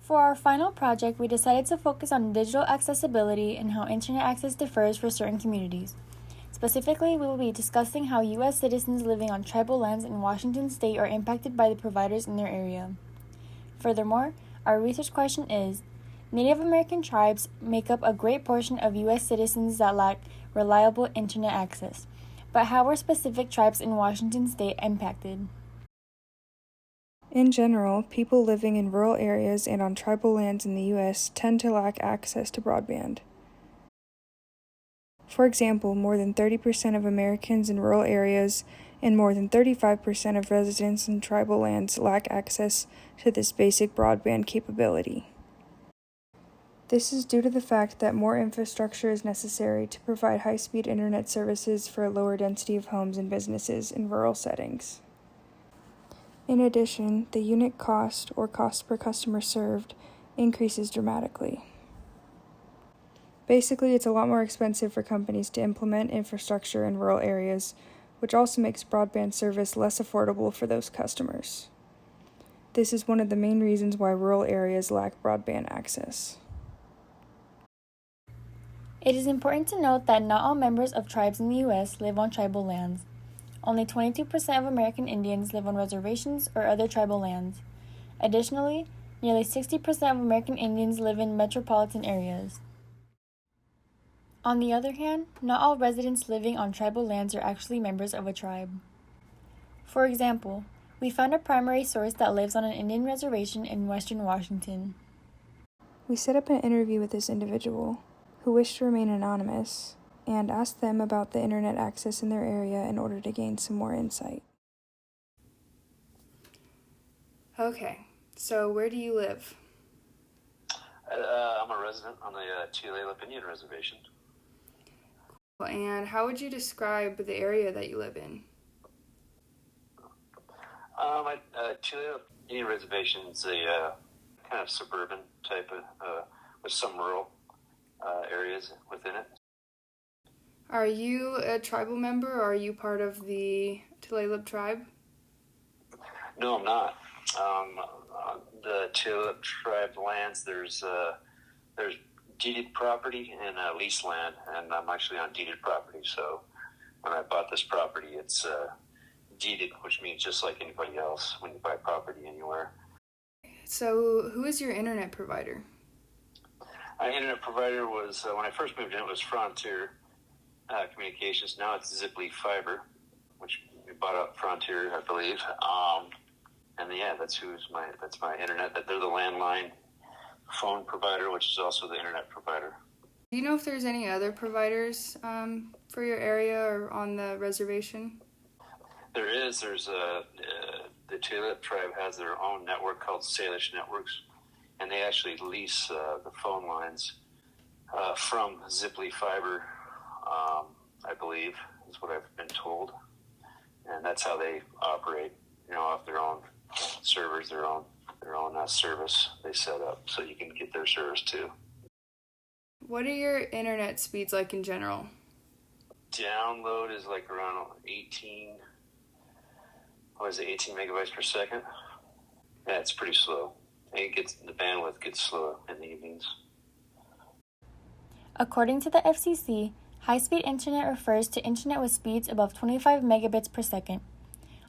For our final project, we decided to focus on digital accessibility and how internet access differs for certain communities. Specifically, we will be discussing how U.S. citizens living on tribal lands in Washington state are impacted by the providers in their area. Furthermore, our research question is, Native American tribes make up a great portion of U.S. citizens that lack reliable internet access, but how were specific tribes in Washington state impacted? In general, people living in rural areas and on tribal lands in the U.S. tend to lack access to broadband. For example, more than 30% of Americans in rural areas and more than 35% of residents in tribal lands lack access to this basic broadband capability. This is due to the fact that more infrastructure is necessary to provide high-speed internet services for a lower density of homes and businesses in rural settings. In addition, the unit cost, or cost per customer served, increases dramatically. Basically, it's a lot more expensive for companies to implement infrastructure in rural areas, which also makes broadband service less affordable for those customers. This is one of the main reasons why rural areas lack broadband access. It is important to note that not all members of tribes in the U.S. live on tribal lands. Only 22% of American Indians live on reservations or other tribal lands. Additionally, nearly 60% of American Indians live in metropolitan areas. On the other hand, not all residents living on tribal lands are actually members of a tribe. For example, we found a primary source that lives on an Indian reservation in western Washington. We set up an interview with this individual, who wished to remain anonymous, and asked them about the internet access in their area in order to gain some more insight. Okay, so where do you live? I'm a resident on the Tulalip Indian Reservation. And how would you describe the area that you live in? Tulalip Indian Reservation is a kind of suburban type of, with some rural areas within it. Are you a tribal member, or are you part of the Tulalip tribe? No, I'm not. The Tulalip tribe lands, there's deeded property and leased land, and I'm actually on deeded property. So when I bought this property, it's deeded, which means just like anybody else when you buy property anywhere. So who is your internet provider? My internet provider was, when I first moved in, it was Frontier Communications. Now it's Ziply Fiber, which we bought out Frontier, I believe. And yeah, that's my internet. They're the landline phone provider, which is also the internet provider. Do you know if there's any other providers for your area or on the reservation? There is. The Tulalip tribe has their own network called Salish Networks, and they actually lease the phone lines from Ziply Fiber, I believe, is what I've been told. And that's how they operate, off their own servers, their own service they set up, so you can get their service too. What are your internet speeds like in general? Download is like around 18 megabytes per second. Yeah, it's pretty slow. The bandwidth gets slower in the evenings. According to the FCC, high-speed internet refers to internet with speeds above 25 megabits per second.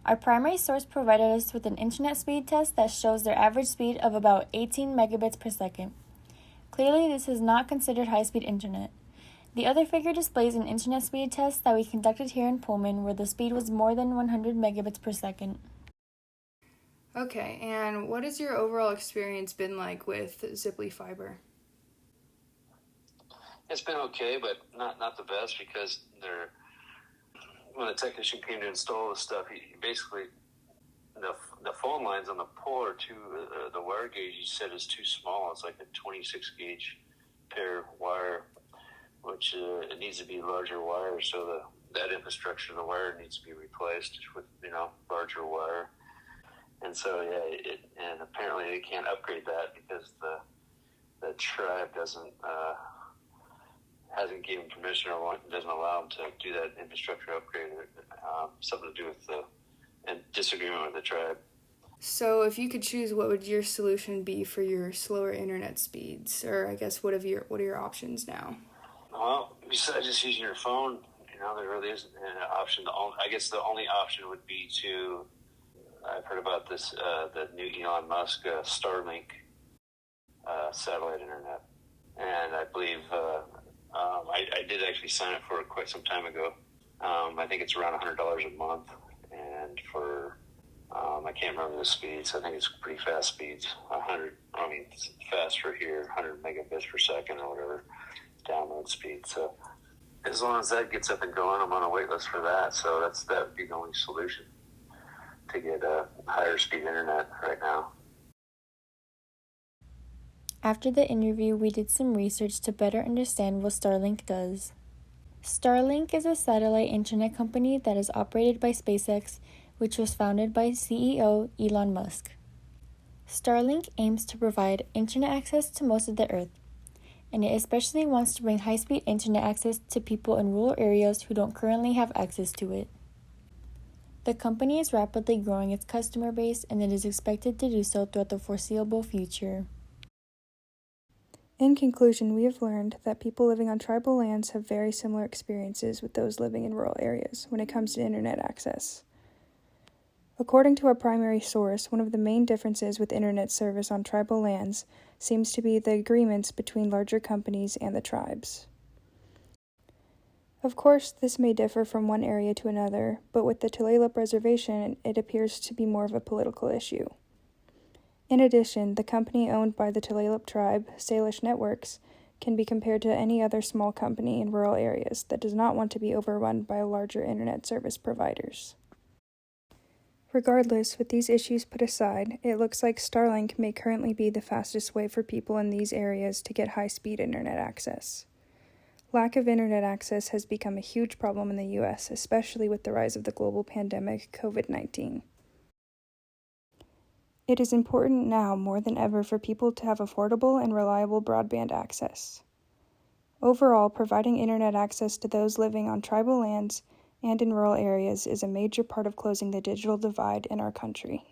Our primary source provided us with an internet speed test that shows their average speed of about 18 megabits per second. Clearly, this is not considered high-speed internet. The other figure displays an internet speed test that we conducted here in Pullman, where the speed was more than 100 megabits per second. Okay, and what has your overall experience been like with Ziply Fiber? It's been okay, but not the best, because when the technician came to install the stuff, basically the phone lines on the pole are the wire gauge he said is too small. It's like a 26 gauge pair wire, which it needs to be larger wire. So that infrastructure, the wire needs to be replaced with larger wire. And so and apparently they can't upgrade that because the tribe hasn't given permission or doesn't allow them to do that infrastructure upgrade. Something to do with and disagreement with the tribe. So if you could choose, what would your solution be for your slower internet speeds? Or I guess what are your options now? Well, besides just using your phone, there really isn't an option. I guess the only option would be I've heard about this, the new Elon Musk Starlink satellite internet. And I believe I did actually sign up for it quite some time ago. I think it's around $100 a month. And for I can't remember the speeds. I think it's pretty fast speeds. It's fast for here, 100 megabits per second or whatever download speed. So as long as that gets up and going, I'm on a wait list for that. So that would be the only solution to get a higher speed internet right now. After the interview, we did some research to better understand what Starlink does. Starlink is a satellite internet company that is operated by SpaceX, which was founded by CEO Elon Musk. Starlink aims to provide internet access to most of the Earth, and it especially wants to bring high-speed internet access to people in rural areas who don't currently have access to it. The company is rapidly growing its customer base, and it is expected to do so throughout the foreseeable future. In conclusion, we have learned that people living on tribal lands have very similar experiences with those living in rural areas when it comes to internet access. According to our primary source, one of the main differences with internet service on tribal lands seems to be the agreements between larger companies and the tribes. Of course, this may differ from one area to another, but with the Tulalip Reservation, it appears to be more of a political issue. In addition, the company owned by the Tulalip Tribe, Salish Networks, can be compared to any other small company in rural areas that does not want to be overrun by larger internet service providers. Regardless, with these issues put aside, it looks like Starlink may currently be the fastest way for people in these areas to get high-speed internet access. Lack of internet access has become a huge problem in the U.S., especially with the rise of the global pandemic, COVID-19. It is important now more than ever for people to have affordable and reliable broadband access. Overall, providing internet access to those living on tribal lands and in rural areas is a major part of closing the digital divide in our country.